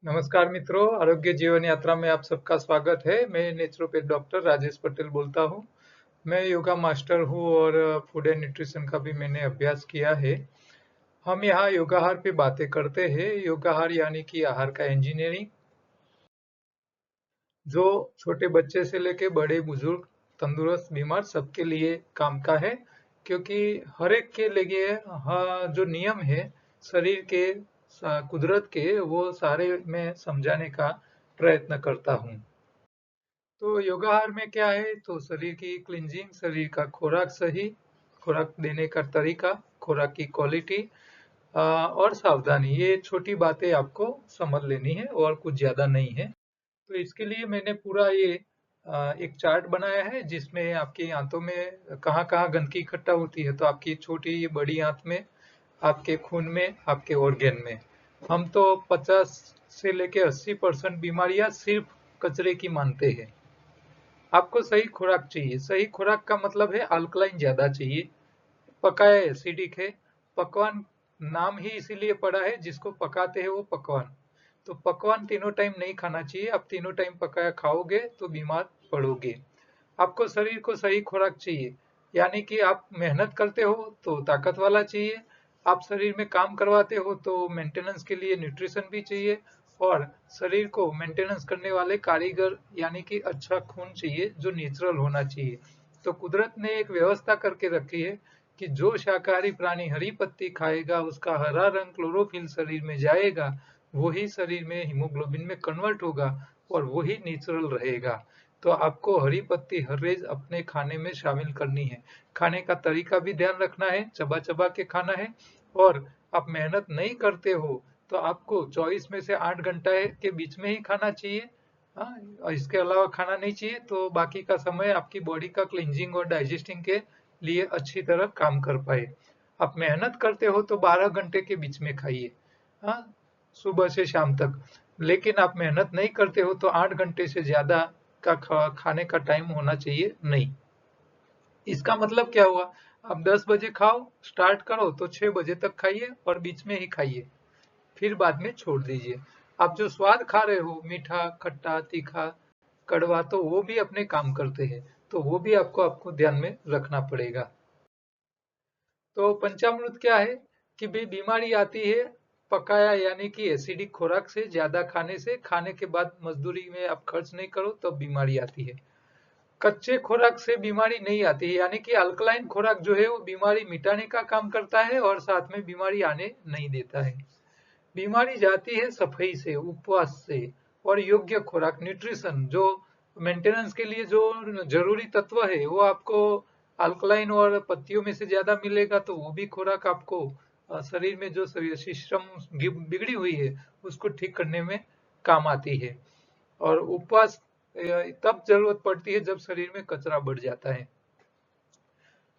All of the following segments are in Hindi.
नमस्कार मित्रों, आरोग्य जीवन यात्रा में आप सबका स्वागत है। मैं नेचुरोपैथ डॉक्टर राजेश पटेल बोलता हूँ। मैं योगा मास्टर हूँ और फूड एंड न्यूट्रिशन का भी मैंने अभ्यास किया है। हम यहाँ योगाहार पे बातें करते हैं। योगाहार यानी कि आहार का इंजीनियरिंग, जो छोटे बच्चे से लेके बड़े बुजुर्ग, तंदुरुस्त बीमार सबके लिए काम का है। क्योंकि हर एक के लिए हाँ, जो नियम है शरीर के, कुदरत के, वो सारे मैं समझाने का प्रयत्न करता हूँ। तो योगाहार में क्या है, तो शरीर की क्लींजिंग, शरीर का खुराक सही, खुराक देने का तरीका, खुराक की क्वालिटी और सावधानी, ये छोटी बातें आपको समझ लेनी है और कुछ ज्यादा नहीं है। तो इसके लिए मैंने पूरा ये एक चार्ट बनाया है जिसमें आपकी आंतों में कहाँ कहाँ गंदगी इकट्ठा होती है, तो आपकी छोटी बड़ी आंत में, आपके खून में, आपके ऑर्गेन में। हम तो 50 से लेके 80% बीमारियां सिर्फ कचरे की मानते हैं। आपको सही खुराक चाहिए। सही खुराक का मतलब है अल्कलाइन ज्यादा चाहिए, पकाया एसिडिक है। पकवान नाम ही इसीलिए पड़ा है, जिसको पकाते हैं वो पकवान। तो पकवान तीनों टाइम नहीं खाना चाहिए। आप तीनों टाइम पकाया खाओगे तो बीमार पड़ोगे। आपको शरीर को सही खुराक चाहिए, यानी कि आप मेहनत करते हो तो ताकत वाला चाहिए। आप शरीर में काम करवाते हो तो मेंटेनेंस के लिए न्यूट्रिशन भी चाहिए। और शरीर को मेंटेनेंस करने वाले कारीगर, यानी कि अच्छा खून चाहिए जो नेचुरल होना चाहिए। तो कुदरत ने एक व्यवस्था करके रखी है कि जो शाकाहारी प्राणी हरी पत्ती खाएगा, उसका हरा रंग क्लोरोफिल शरीर में जाएगा, वही शरीर में हीमोग्लोबिन में कन्वर्ट होगा और वही नेचुरल रहेगा। तो आपको हरी पत्ती हर रोज अपने खाने में शामिल करनी है। खाने का तरीका भी ध्यान रखना है, चबा चबा के खाना है। और आप मेहनत नहीं करते हो तो आपको 24 में से 8 घंटे के बीच में ही खाना चाहिए। हाँ, और इसके अलावा खाना नहीं चाहिए, तो बाकी का समय आपकी बॉडी का क्लींजिंग और डाइजेस्टिंग के लिए अच्छी तरह काम कर पाए। आप मेहनत करते हो तो 12 घंटे के बीच में खाइए, हाँ, सुबह से शाम तक। लेकिन आप मेहनत नहीं करते हो तो 8 घंटे से ज्यादा का खाने का टाइम होना चाहिए नहीं। इसका मतलब क्या हुआ, आप 10 बजे खाओ, स्टार्ट करो तो 6 बजे तक खाइए और बीच में ही खाइए, फिर बाद में छोड़ दीजिए। आप जो स्वाद खा रहे हो, मीठा, खट्टा, तीखा, कड़वा, तो वो भी अपने काम करते हैं। तो वो भी आपको आपको ध्यान में रखना पड़ेगा। तो पंचामृत क्या है कि भाई बीमारी आती है पकाया यानी कि एसिडिक खुराक से, ज्यादा खाने से। खाने के बाद मजदूरी में आप खर्च नहीं करो तब तो बीमारी आती है। कच्चे खुराक से बीमारी नहीं आती है, यानी कि अल्कलाइन खुराक जो है वो बीमारी मिटाने का काम करता है और साथ में बीमारी आने नहीं देता है। बीमारी जाती है सफाई से, उपवास से और योग्य खुराक, न्यूट्रिशन, जो मेंटेनेंस के लिए जो जरूरी तत्व है वो आपको अल्कलाइन और पत्तियों में से ज्यादा मिलेगा। तो वो भी खुराक आपको शरीर में जो सिस्टम बिगड़ी हुई है उसको ठीक करने में काम आती है। और उपवास तब जरूरत पड़ती है जब शरीर में कचरा बढ़ जाता है।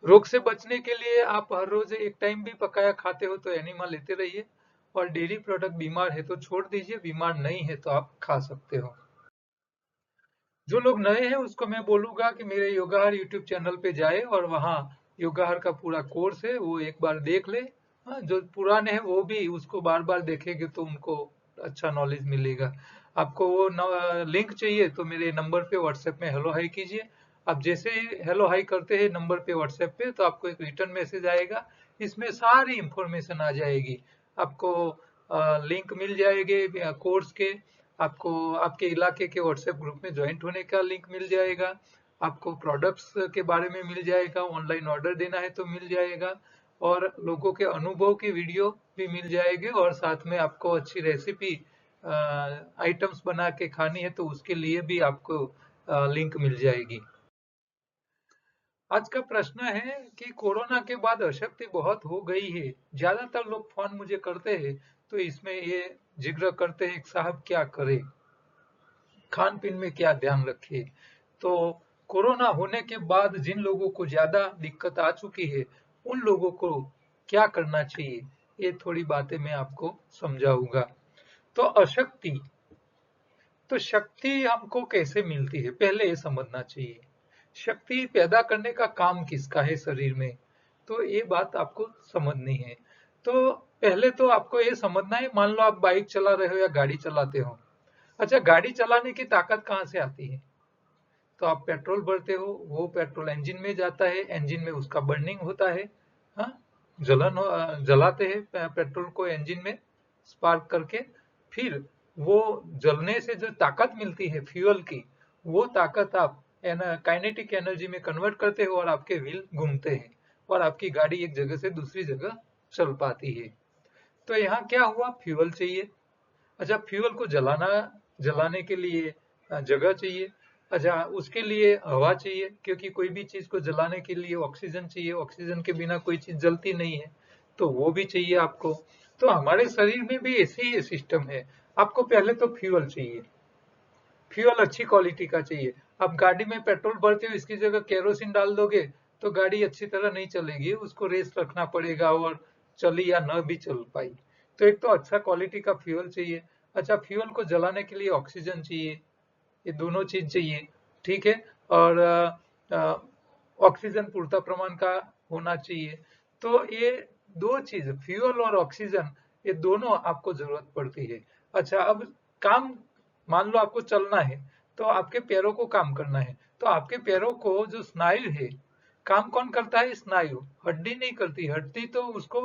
रोग से बचने के लिए आप हर रोज एक टाइम भी पकाया खाते हो तो एनिमा लेते रहिए। और डेयरी प्रोडक्ट बीमार है तो छोड़ दीजिए, बीमार नहीं है तो आप खा सकते हो। जो लोग नए हैं उसको मैं बोलूंगा कि मेरे योगाहार यूट्यूब चैनल पे जाए और वहाँ योगाहार का पूरा कोर्स है वो एक बार देख ले। हाँ, जो पुराने हैं वो भी उसको बार बार देखेंगे तो उनको अच्छा नॉलेज मिलेगा। आपको वो लिंक चाहिए तो मेरे नंबर पे व्हाट्सएप में हेलो हाई कीजिए। आप जैसे ही हेलो हाई करते हैं नंबर पे व्हाट्सएप पे, तो आपको एक रिटर्न मैसेज आएगा। इसमें सारी इंफॉर्मेशन आ जाएगी। आपको लिंक मिल जाएंगे कोर्स के। आपको आपके इलाके के व्हाट्सएप ग्रुप में ज्वाइंट होने का लिंक मिल जाएगा। आपको प्रोडक्ट्स के बारे में मिल जाएगा, ऑनलाइन ऑर्डर देना है तो मिल जाएगा। और लोगों के अनुभव की वीडियो भी मिल जाएगी और साथ में आपको अच्छी रेसिपी आइटम्स बना के खानी है तो उसके लिए भी आपको लिंक मिल जाएगी। आज का प्रश्न है कि कोरोना के बाद अशक्ति बहुत हो गई है, ज्यादातर लोग फोन मुझे करते हैं तो इसमें ये जिक्र करते हैं कि साहब क्या करें, खान पीन में क्या ध्यान रखे। तो कोरोना होने के बाद जिन लोगों को ज्यादा दिक्कत आ चुकी है उन लोगों को क्या करना चाहिए, ये थोड़ी बातें मैं आपको समझाऊंगा। तो अशक्ति, तो शक्ति हमको कैसे मिलती है पहले ये समझना चाहिए। शक्ति पैदा करने का काम किसका है शरीर में, तो ये बात आपको समझनी है। तो पहले तो आपको ये समझना है, मान लो आप बाइक चला रहे हो या गाड़ी चलाते हो। अच्छा, गाड़ी चलाने की ताकत कहाँ से आती है? तो आप पेट्रोल भरते हो, वो पेट्रोल इंजन में जाता है, इंजन में उसका बर्निंग होता है। हाँ, जलाते हैं पेट्रोल को इंजन में स्पार्क करके, फिर वो जलने से जो ताकत मिलती है फ्यूल की, वो ताकत आप काइनेटिक एनर्जी में कन्वर्ट करते हो और आपके व्हील घूमते हैं और आपकी गाड़ी एक जगह से दूसरी जगह चल पाती है। तो यहाँ क्या हुआ, फ्यूल चाहिए। अच्छा, फ्यूल को जलाने के लिए जगह चाहिए। अच्छा, उसके लिए हवा चाहिए, क्योंकि कोई भी चीज को जलाने के लिए ऑक्सीजन चाहिए, ऑक्सीजन के बिना कोई चीज जलती नहीं है, तो वो भी चाहिए आपको। तो हमारे शरीर में भी ऐसे ही सिस्टम है। आपको पहले तो फ्यूल चाहिए, फ्यूल अच्छी क्वालिटी का चाहिए। आप गाड़ी में पेट्रोल भरते हो, इसकी जगह केरोसिन डाल दोगे तो गाड़ी अच्छी तरह नहीं चलेगी, उसको रेस रखना पड़ेगा और चली या न भी चल पाई। तो एक तो अच्छा क्वालिटी का फ्यूल चाहिए। अच्छा, फ्यूल को जलाने के लिए ऑक्सीजन चाहिए, ये दोनों चीज चाहिए। ठीक है। और ऑक्सीजन पूर्ता प्रमाण का होना चाहिए। तो ये दो चीज, फ्यूल और ऑक्सीजन, ये दोनों आपको जरूरत पड़ती है। अच्छा, अब काम, मान लो आपको चलना है, तो आपके पैरों को काम करना है, तो आपके पैरों को जो स्नायु है, काम कौन करता है? स्नायु, हड्डी नहीं करती। हड्डी तो उसको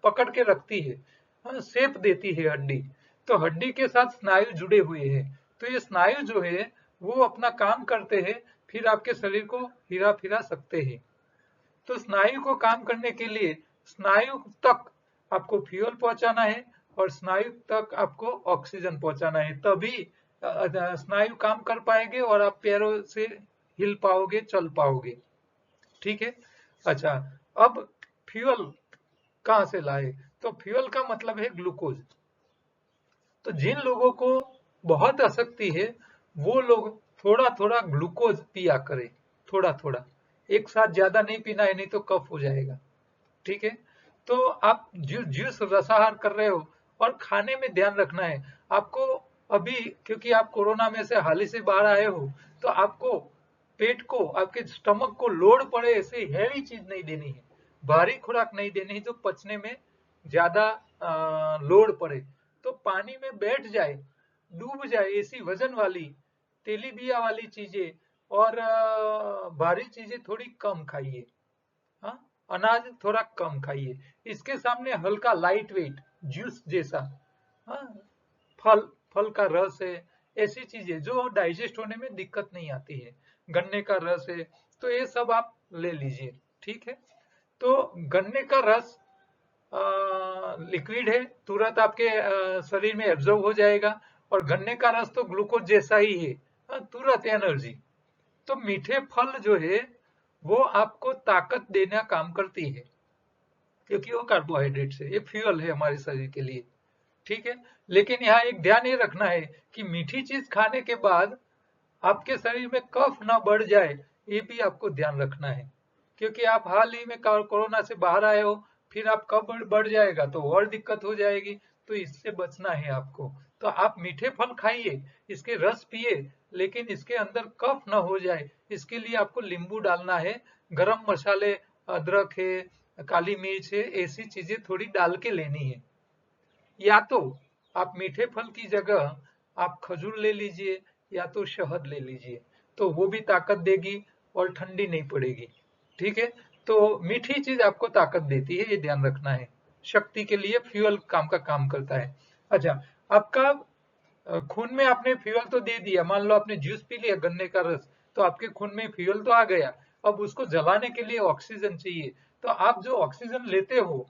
पकड़ के रखती है, शेप देती है हड्डी। तो हड्डी के साथ स्नायु जुड़े हुए हैं। तो ये स्नायु जो है वो अपना काम करते हैं, फिर आपके शरीर को हिला फिरा सकते हैं। तो स्नायु को काम करने के लिए स्नायु तक आपको फ्यूल पहुंचाना है और स्नायु तक आपको ऑक्सीजन पहुंचाना है, तभी स्नायु काम कर पाएंगे और आप पैरों से हिल पाओगे, चल पाओगे। ठीक है। अच्छा, अब फ्यूल कहाँ से लाए? तो फ्यूल का मतलब है ग्लूकोज। तो जिन लोगों को बहुत आसक्ति है, वो लोग थोड़ा थोड़ा ग्लूकोज पिया करें, थोड़ा थोड़ा। एक साथ ज्यादा नहीं पीना है, नहीं तो कफ हो जाएगा। ठीक है। तो आप जूस रसाहार कर रहे हो, और खाने में ध्यान रखना है आपको। अभी क्योंकि आप कोरोना में से हाल ही से बाहर आए हो, तो आपको पेट को, आपके स्टमक को लोड पड़े ऐसे हैवी चीज नहीं देनी है, भारी खुराक नहीं देनी है जो पचने में ज्यादा लोड पड़े। तो पानी में बैठ जाए, डूब जाए, ऐसी वजन वाली, तेलीबिया वाली चीजें और भारी चीजें थोड़ी कम खाइए। हाँ, अनाज थोड़ा कम खाइए। इसके सामने हल्का लाइट वेट जूस जैसा, हाँ, फल, फल का रस है, ऐसी चीजें जो डाइजेस्ट होने में दिक्कत नहीं आती है, गन्ने का रस है, तो ये सब आप ले लीजिए। ठीक है। तो गन्ने का रस लिक्विड है, तुरंत आपके शरीर में एब्जॉर्ब हो जाएगा, और गन्ने का रस तो ग्लूकोज जैसा ही है, तुरंत एनर्जी। तो मीठे फल जो है वो आपको ताकत देना काम करती है, क्योंकि वो कार्बोहाइड्रेट है, ये फ्यूल है हमारे शरीर के लिए। ठीक है। लेकिन यहाँ एक ध्यान ये रखना है कि मीठी चीज खाने के बाद आपके शरीर में कफ ना बढ़ जाए, ये भी आपको ध्यान रखना है। क्योंकि आप हाल ही में कोरोना से बाहर आए हो, फिर आप कफ बढ़ जाएगा तो और दिक्कत हो जाएगी। तो इससे बचना है आपको। तो आप मीठे फल खाइए, इसके रस पिए, लेकिन इसके अंदर कफ ना हो जाए, इसके लिए आपको नींबू डालना है। गरम मसाले, अदरक है, काली मिर्च है, ऐसी चीजें थोड़ी डाल के लेनी है। या तो आप मीठे फल की जगह आप खजूर ले लीजिए, या तो शहद ले लीजिए, तो वो भी ताकत देगी और ठंडी नहीं पड़ेगी। ठीक है। तो मीठी चीज आपको ताकत देती है, ये ध्यान रखना है। शक्ति के लिए फ्यूल काम का काम करता है। अच्छा, आपका खून में आपने फ्यूल तो दे दिया, मान लो आपने जूस पी लिया गन्ने का रस, तो आपके खून में फ्यूल तो आ गया। अब उसको जलाने के लिए ऑक्सीजन चाहिए। तो आप जो ऑक्सीजन लेते हो,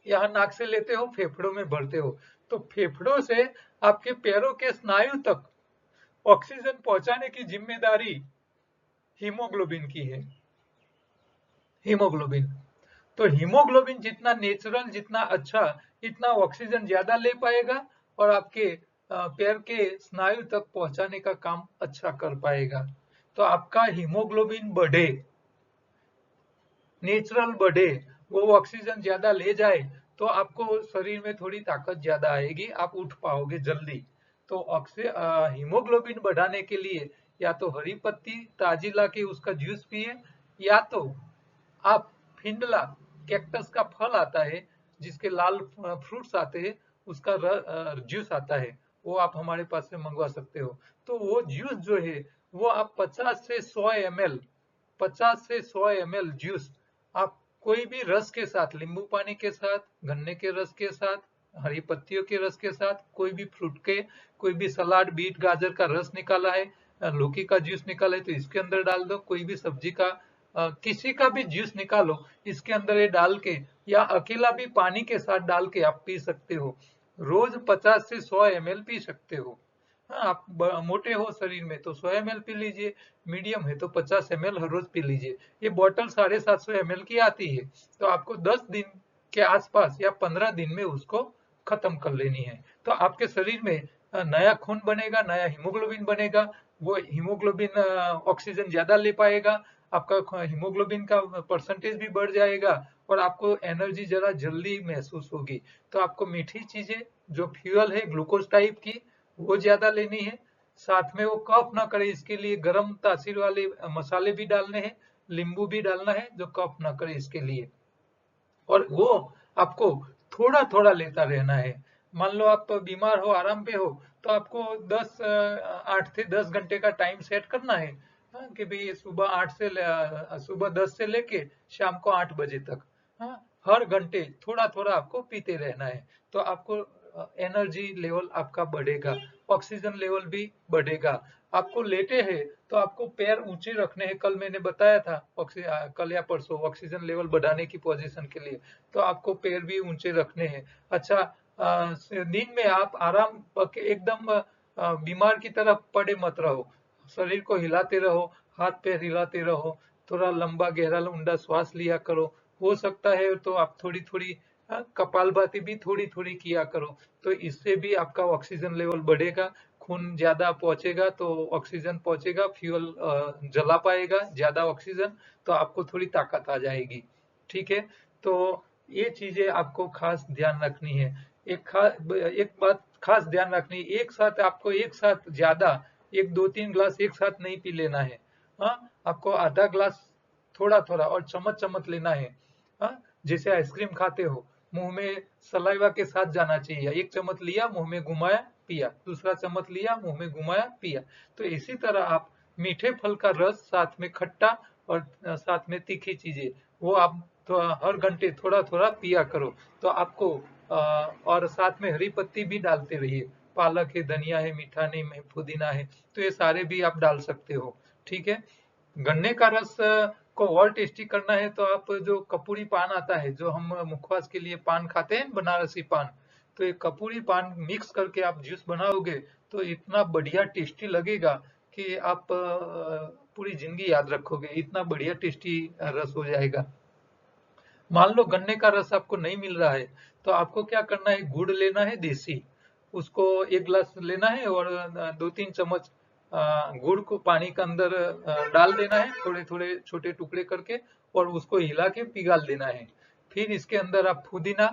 यहाँ नाक से लेते हो, फेफड़ों में भरते हो, तो फेफड़ों से आपके पैरों के स्नायु तक ऑक्सीजन पहुंचाने की जिम्मेदारी हीमोग्लोबिन की है। हीमोग्लोबिन, तो हीमोग्लोबिन जितना नेचुरल, जितना अच्छा, इतना ऑक्सीजन ज्यादा ले पाएगा और आपके पैर के स्नायु तक पहुंचाने का काम अच्छा कर पाएगा। तो आपका हीमोग्लोबिन बढ़े, नेचुरल बढ़े, वो ऑक्सीजन ज्यादा ले जाए, तो आपको शरीर में थोड़ी ताकत ज्यादा आएगी, आप उठ पाओगे जल्दी। तो हीमोग्लोबिन बढ़ाने के लिए या तो हरी पत्ती ताजी ला के उसका जूस पिए, या तो आप फिंडला, कैक्टस का फल आता है, जिसके लाल फ्रूट्स आते हैं, उसका जूस आता है, वो आप हमारे पास से मंगवा सकते हो। तो वो जूस जो है वो आप 50 से 100 ml जूस आप कोई भी रस के साथ, नींबू पानी के साथ, गन्ने के रस के साथ, हरी पत्तियों के रस के साथ, कोई भी फ्रूट के, कोई भी सलाद, बीट गाजर का रस निकाला है, लौकी का जूस निकाला है तो इसके अंदर डाल दो, कोई भी सब्जी का किसी का भी जूस निकालो, इसके अंदर ये डाल के या अकेला भी पानी के साथ डाल के आप पी सकते हो। रोज 50 से 100 ml पी सकते हो। हाँ, आप मोटे हो शरीर में तो 100 ml पी लीजिए, मीडियम है तो 50 ml हर रोज पी लीजिए। ये बोतल 750 ml की आती है, तो आपको 10 दिन के आसपास या 15 दिन में उसको खत्म कर लेनी है। तो आपके शरीर में नया खून बनेगा, नया हीमोग्लोबिन बनेगा, वो हीमोग्लोबिन ऑक्सीजन ज्यादा ले पाएगा, आपका हीमोग्लोबिन का परसेंटेज भी बढ़ जाएगा और आपको एनर्जी जरा जल्दी महसूस होगी। तो आपको मीठी चीजें जो फ्यूल है ग्लूकोज टाइप की वो ज्यादा लेनी है। साथ में वो कफ ना करे इसके लिए गर्म तासीर वाले मसाले भी डालने हैं, नींबू भी डालना है जो कफ ना करे इसके लिए। और वो आपको थोड़ा थोड़ा लेता रहना है। मान लो आप बीमार हो, आराम पे हो, तो आपको 8 से 10 घंटे का टाइम सेट करना है। हाँ, कि भाई सुबह 10 से लेके शाम को 8 बजे तक, हाँ, हर घंटे थोड़ा थोड़ा आपको पीते रहना है। तो आपको एनर्जी लेवल आपका बढ़ेगा, ऑक्सीजन लेवल भी बढ़ेगा। आपको लेटे हैं तो आपको पैर ऊंचे रखने हैं, कल मैंने बताया था कल या परसों ऑक्सीजन लेवल बढ़ाने की पोजीशन के लिए, तो आपको पैर भी ऊंचे रखने हैं। अच्छा, नींद में आप आराम एकदम बीमार की तरह पड़े मत रहो, शरीर को हिलाते रहो, हाथ पैर हिलाते रहो, थोड़ा लंबा गहरा ऊंडा श्वास लिया करो। हो सकता है तो आप थोड़ी थोड़ी कपालभाति भी थोड़ी थोड़ी किया करो, तो इससे भी आपका ऑक्सीजन लेवल बढ़ेगा, खून ज्यादा पहुंचेगा तो ऑक्सीजन पहुंचेगा, फ्यूल जला पाएगा ज्यादा ऑक्सीजन, तो आपको थोड़ी ताकत आ जाएगी। ठीक है, तो ये चीजें आपको खास ध्यान रखनी है। एक बात खास ध्यान रखनी है, एक साथ आपको एक साथ ज्यादा 1 2 3 ग्लास एक साथ नहीं पी लेना है। हाँ, आपको आधा ग्लास थोड़ा थोड़ा और चम्मच चम्मच लेना है। हाँ, जैसे आइसक्रीम खाते हो, मुंह में सलाइवा के साथ जाना चाहिए, एक चम्मच लिया मुंह में घुमाया पिया, दूसरा चम्मच लिया मुंह में घुमाया पिया। तो इसी तरह आप मीठे फल का रस, साथ में खट्टा और साथ में तीखी चीजें, वो आप तो हर घंटे थोड़ा थोड़ा पिया करो। तो आपको और साथ में हरी पत्ती भी डालते रहिए, पालक है, धनिया है, मीठा नीम है, पुदीना है, तो ये सारे भी आप डाल सकते हो। ठीक है, गन्ने का रस को और टेस्टी करना है तो आप जो कपूरी पान आता है, जो हम मुखवास के लिए पान खाते हैं बनारसी पान, तो ये कपूरी पान मिक्स करके आप जूस बनाओगे तो इतना बढ़िया टेस्टी लगेगा कि आप पूरी जिंदगी याद रखोगे, इतना बढ़िया टेस्टी रस हो जाएगा। मान लो गन्ने का रस आपको नहीं मिल रहा है तो आपको क्या करना है, गुड़ लेना है देसी, उसको 1 गिलास लेना है और 2 3 चम्मच गुड़ को पानी के अंदर डाल देना है, थोड़े थोड़े छोटे टुकड़े करके, और उसको हिला के पिघाल देना है। फिर इसके अंदर आप पुदीना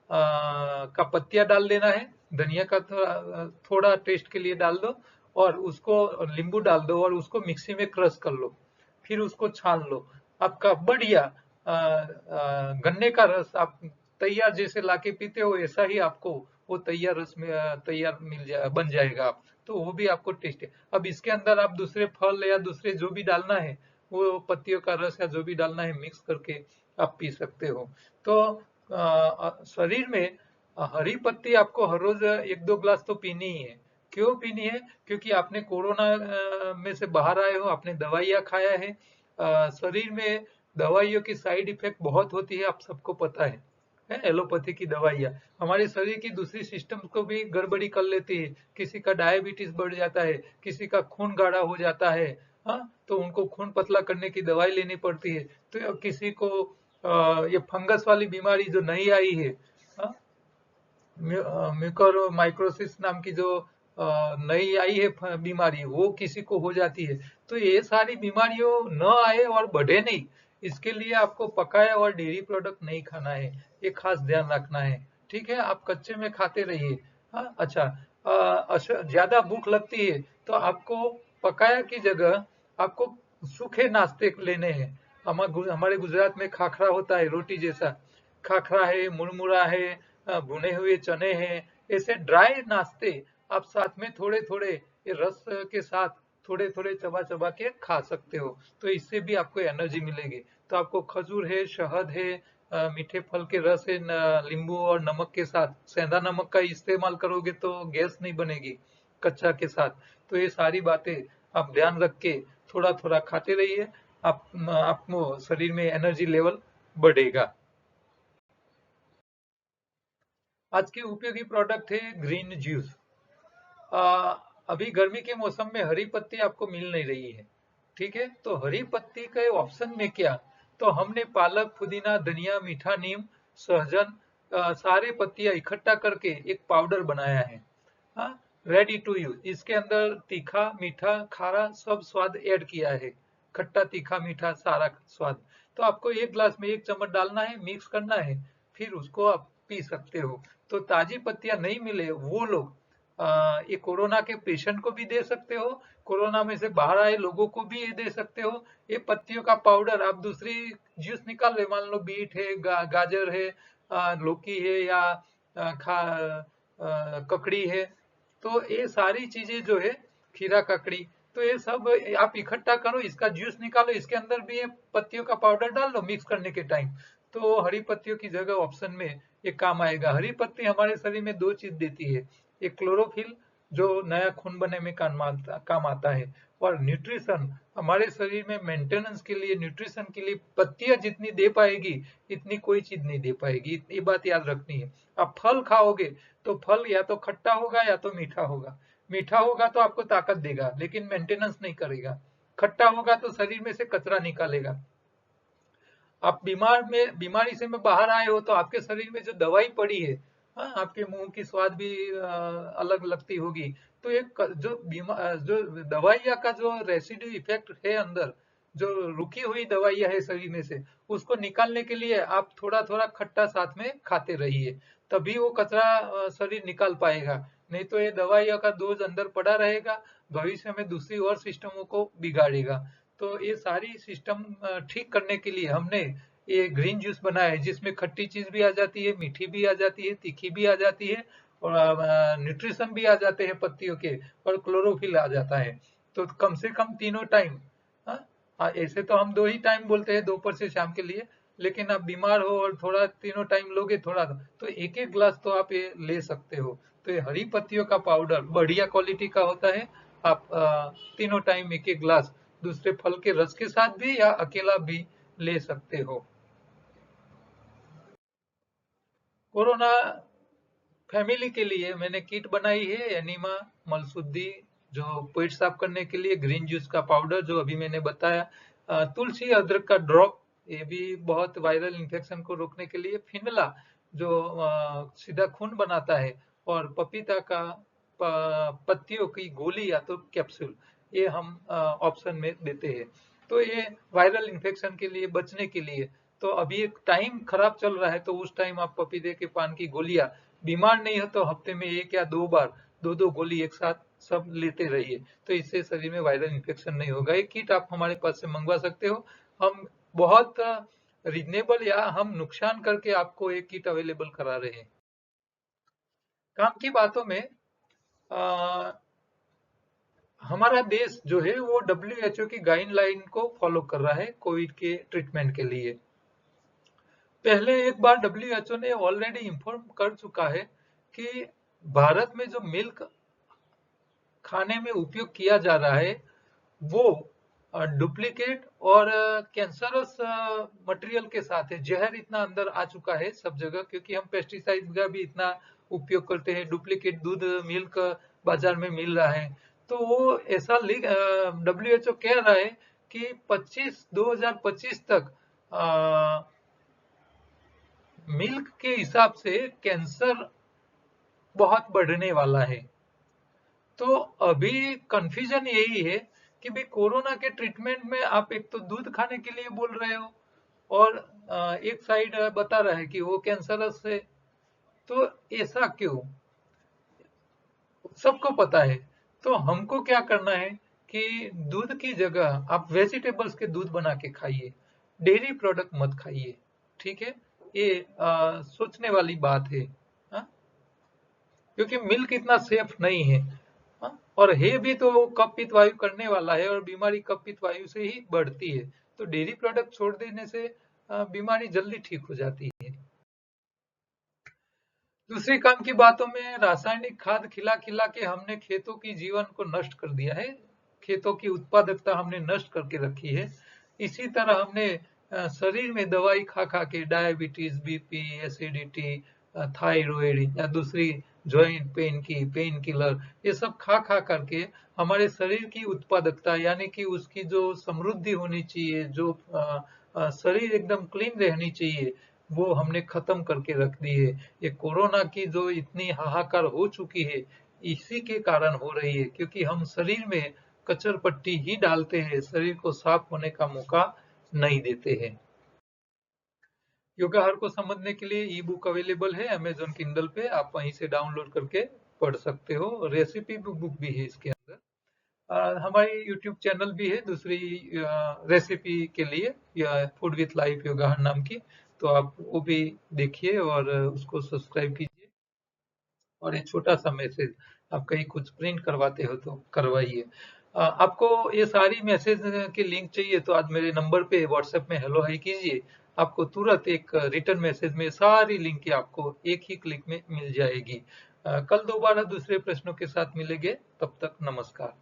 का पत्तियां डाल देना है, धनिया का थोड़ा टेस्ट के लिए डाल दो, और उसको नींबू डाल दो और उसको मिक्सी में क्रश कर लो, फिर उसको छान लो। आपका बढ़िया गन्ने का रस आप तैयार जैसे लाके पीते हो ऐसा ही आपको वो तैयार रस में तैयार बन जाएगा। आप तो वो भी आपको टेस्ट है। अब इसके अंदर आप दूसरे फल या दूसरे जो भी डालना है, वो पत्तियों का रस या जो भी डालना है मिक्स करके आप पी सकते हो। तो शरीर में हरी पत्ती आपको हर रोज 1 2 गिलास तो पीनी ही है। क्यों पीनी है? क्योंकि आपने कोरोना में से बाहर आए हो, आपने दवाइयाँ खाया है, शरीर में दवाइयों की साइड इफेक्ट बहुत होती है, आप सबको पता है एलोपैथी की दवाइयाँ हमारे शरीर की दूसरी सिस्टम को भी गड़बड़ी कर लेती है। किसी का डायबिटीज बढ़ जाता है, किसी का खून गाढ़ा हो जाता है, हाँ, तो उनको खून पतला करने की दवाई लेनी पड़ती है। तो किसी को ये फंगस वाली बीमारी जो नई आई है, हाँ, म्यूकर माइक्रोसिस नाम की जो नई आई है बीमारी, वो किसी को हो जाती है। तो ये सारी बीमारियों न आए और बढ़े नहीं, इसके लिए आपको पकाया और डेयरी प्रोडक्ट नहीं खाना है, ये खास ध्यान रखना है। ठीक है, आप कच्चे में खाते रहिए। हाँ, अच्छा, ज्यादा भूख लगती है तो आपको पकाया की जगह आपको सूखे नाश्ते लेने हैं। हमारे गुजरात में खाखरा होता है रोटी जैसा, खाखरा है, मुरमुरा है, भुने हुए चने हैं, ऐसे ड्राई नाश्ते आप साथ में थोड़े थोड़े ये रस के साथ थोड़े थोड़े चबा चबा के खा सकते हो। तो इससे भी आपको एनर्जी मिलेगी। तो आपको खजूर है, शहद है, मीठे फल के रस है, नींबू और नमक के साथ सेंधा नमक का इस्तेमाल करोगे तो गैस नहीं बनेगी कच्चा के साथ। तो ये सारी बातें आप ध्यान रख के थोड़ा थोड़ा खाते रहिए। आप आपको शरीर में एनर्जी लेवल बढ़ेगा। आज के उपयोगी प्रोडक्ट है ग्रीन जूस। आ, अभी गर्मी के मौसम में हरी पत्ती आपको मिल नहीं रही है, ठीक है? तो हरी पत्ती के ऑप्शन में क्या, तो हमने पालक, पुदीना, धनिया, मीठा नीम, सहजन, सारे पत्तियां इकट्ठा करके एक पाउडर बनाया है। हाँ, रेडी टू यूज। इसके अंदर तीखा, मीठा, खारा सब स्वाद ऐड किया है। खट्टा, तीखा, मीठा सारा स्वाद। तो आपको एक गिलास में एक चम्मच डालना है, मिक्स करना है, फिर उसको आप पी सकते हो। तो ताजी पत्तियां नहीं मिले वो लोग ये कोरोना के पेशेंट को भी दे सकते हो, कोरोना में से बाहर आए लोगों को भी ये दे सकते हो। ये पत्तियों का पाउडर आप दूसरी जूस निकाल ले, मान लो बीट है, गाजर है, लौकी है, या ककड़ी है, तो ये सारी चीजें जो है, खीरा, ककड़ी, तो ये सब आप इकट्ठा करो, इसका जूस निकालो, इसके अंदर भी ये पत्तियों का पाउडर डाल लो मिक्स करने के टाइम। तो हरी पत्तियों की जगह ऑप्शन में ये काम आएगा। हरी पत्ती हमारे शरीर में दो चीज देती है, एक क्लोरोफिल जो नया खून बनने में काम आता है, और न्यूट्रिशन हमारे शरीर में मेंटेनेंस के लिए, न्यूट्रिशन के लिए पत्तियां जितनी दे पाएगी इतनी कोई चीज नहीं दे पाएगी। ये बात याद रखनी है। आप फल खाओगे तो फल या तो खट्टा होगा या तो मीठा होगा। मीठा होगा तो आपको ताकत देगा लेकिन मेंटेनेंस नहीं करेगा। खट्टा होगा तो शरीर में से कचरा निकालेगा। आप बीमारी से में बाहर आए हो तो आपके शरीर में जो दवाई पड़ी है, हाँ, आपके मुंह की स्वाद भी अलग लगती होगी। तो एक जो दवाइया का जो रेसिड्यू इफेक्ट है अंदर, जो रुकी हुई दवाइयां है शरीर में से, उसको निकालने के लिए आप थोड़ा थोड़ा खट्टा साथ में खाते रहिए, तभी वो कचरा शरीर निकाल पाएगा। नहीं तो ये दवाइयों का डोज अंदर पड़ा रहेगा, भविष्य में दूसरी और सिस्टमों को बिगाड़ेगा। तो ये सारी सिस्टम ठीक करने के लिए हमने ये ग्रीन जूस बनाया है, जिसमें खट्टी चीज भी आ जाती है, मीठी भी आ जाती है, तीखी भी आ जाती है, और न्यूट्रिशन भी आ जाते हैं पत्तियों के, और क्लोरोफिल आ जाता है। तो कम से कम तीनों टाइम, ऐसे तो हम दो ही टाइम बोलते हैं, दोपहर से शाम के लिए, लेकिन आप बीमार हो और थोड़ा तीनों टाइम लोगे थोड़ा, तो एक एक ग्लास तो आप ये ले सकते हो। तो ये हरी पत्तियों का पाउडर बढ़िया क्वालिटी का होता है। आप तीनों टाइम एक एक ग्लास दूसरे फल के रस के साथ भी या अकेला भी ले सकते हो। कोरोना फैमिली के लिए मैंने किट बनाई है, एनिमा, मलसुद्दी, जो पेट साफ करने के लिए, ग्रीन जूस का पाउडर जो अभी मैंने बताया, तुलसी अदरक का ड्रॉप, ये भी बहुत वायरल इन्फेक्शन को रोकने के लिए, फिनला जो सीधा खून बनाता है, और पपीता का पत्तियों की गोली या तो कैप्सूल, ये हम ऑप्शन में देते हैं। तो ये वायरल इन्फेक्शन के लिए बचने के लिए, तो अभी एक टाइम खराब चल रहा है तो उस टाइम आप पपीते के पान की गोलियां, बीमार नहीं हो तो हफ्ते में एक या दो बार दो दो गोली एक साथ सब लेते रहिए। तो इससे शरीर में वायरल इन्फेक्शन नहीं होगा। एक किट आप हमारे पास से मंगवा सकते हो। हम बहुत रीजनेबल या हम नुकसान करके आपको एक किट अवेलेबल करा रहे हैं। काम की बातों में, आ, हमारा देश जो है वो WHO की गाइडलाइन को फॉलो कर रहा है कोविड के ट्रीटमेंट के लिए। पहले एक बार WHO ने ऑलरेडी इंफॉर्म कर चुका है कि भारत में जो मिल्क खाने में उपयोग किया जा रहा है वो डुप्लीकेट और कैंसरस मटेरियल के साथ है। जहर इतना अंदर आ चुका है सब जगह, क्योंकि हम पेस्टिसाइड का भी इतना उपयोग करते हैं, डुप्लीकेट दूध, मिल्क बाजार में मिल रहा है। तो वो ऐसा WHO कह रहा है कि 2025 तक मिल्क के हिसाब से कैंसर बहुत बढ़ने वाला है। तो अभी कंफ्यूजन यही है कि भाई कोरोना के ट्रीटमेंट में आप एक तो दूध खाने के लिए बोल रहे हो, और एक साइड बता रहा है कि वो कैंसरस है। तो ऐसा क्यों, सबको पता है। तो हमको क्या करना है कि दूध की जगह आप वेजिटेबल्स के दूध बना के खाइए, डेयरी प्रोडक्ट मत खाइए, ठीक है? ये सोचने वाली बात है। हाँ? क्योंकि मिल्क इतना सेफ नहीं है। हाँ? और है भी तो कपित वायु करने वाला है, और बीमारी कपित वायु से ही बढ़ती है। तो डेयरी प्रोडक्ट छोड़ देने से बीमारी जल्दी ठीक हो जाती है। दूसरी काम की बातों में, रासायनिक खाद खिला खिला के हमने खेतों की जीवन को नष्ट कर दिया है। खेतों की उत्पादकता हमने नष्ट करके रखी है। इसी तरह हमने शरीर में दवाई खा खा के डायबिटीज, बीपी, एसिडिटी, थायराइड या दूसरी जॉइंट पेन की पेन किलर, ये सब खा खा करके हमारे शरीर की उत्पादकता, यानी कि उसकी जो समृद्धि होनी चाहिए, जो शरीर एकदम क्लीन रहनी चाहिए, वो हमने खत्म करके रख दी है। ये कोरोना की जो इतनी हाहाकार हो चुकी है, इसी के कारण हो रही है, क्योंकि हम शरीर में कचर पट्टी ही डालते हैं, शरीर को साफ होने का मौका नहीं देते हैं। योगाहार को समझने के लिए ई बुक अवेलेबल है अमेजोन किंडल पे, आप वहीं से डाउनलोड करके पढ़ सकते हो। रेसिपी बुक भी है इसके अंदर। हमारी यूट्यूब चैनल भी है दूसरी रेसिपी के लिए, या फूड विथ लाइफ योगाहार नाम की, तो आप वो भी देखिए और उसको सब्सक्राइब कीजिए। और एक छोटा सा मैसेज, आप कहीं कुछ प्रिंट करवाते हो तो करवाइए। आपको ये सारी मैसेज की लिंक चाहिए तो आज मेरे नंबर पे व्हाट्सएप में हेलो हाई कीजिए, आपको तुरंत एक रिटर्न मैसेज में सारी लिंक आपको एक ही क्लिक में मिल जाएगी। कल दोबारा दूसरे प्रश्नों के साथ मिलेंगे, तब तक नमस्कार।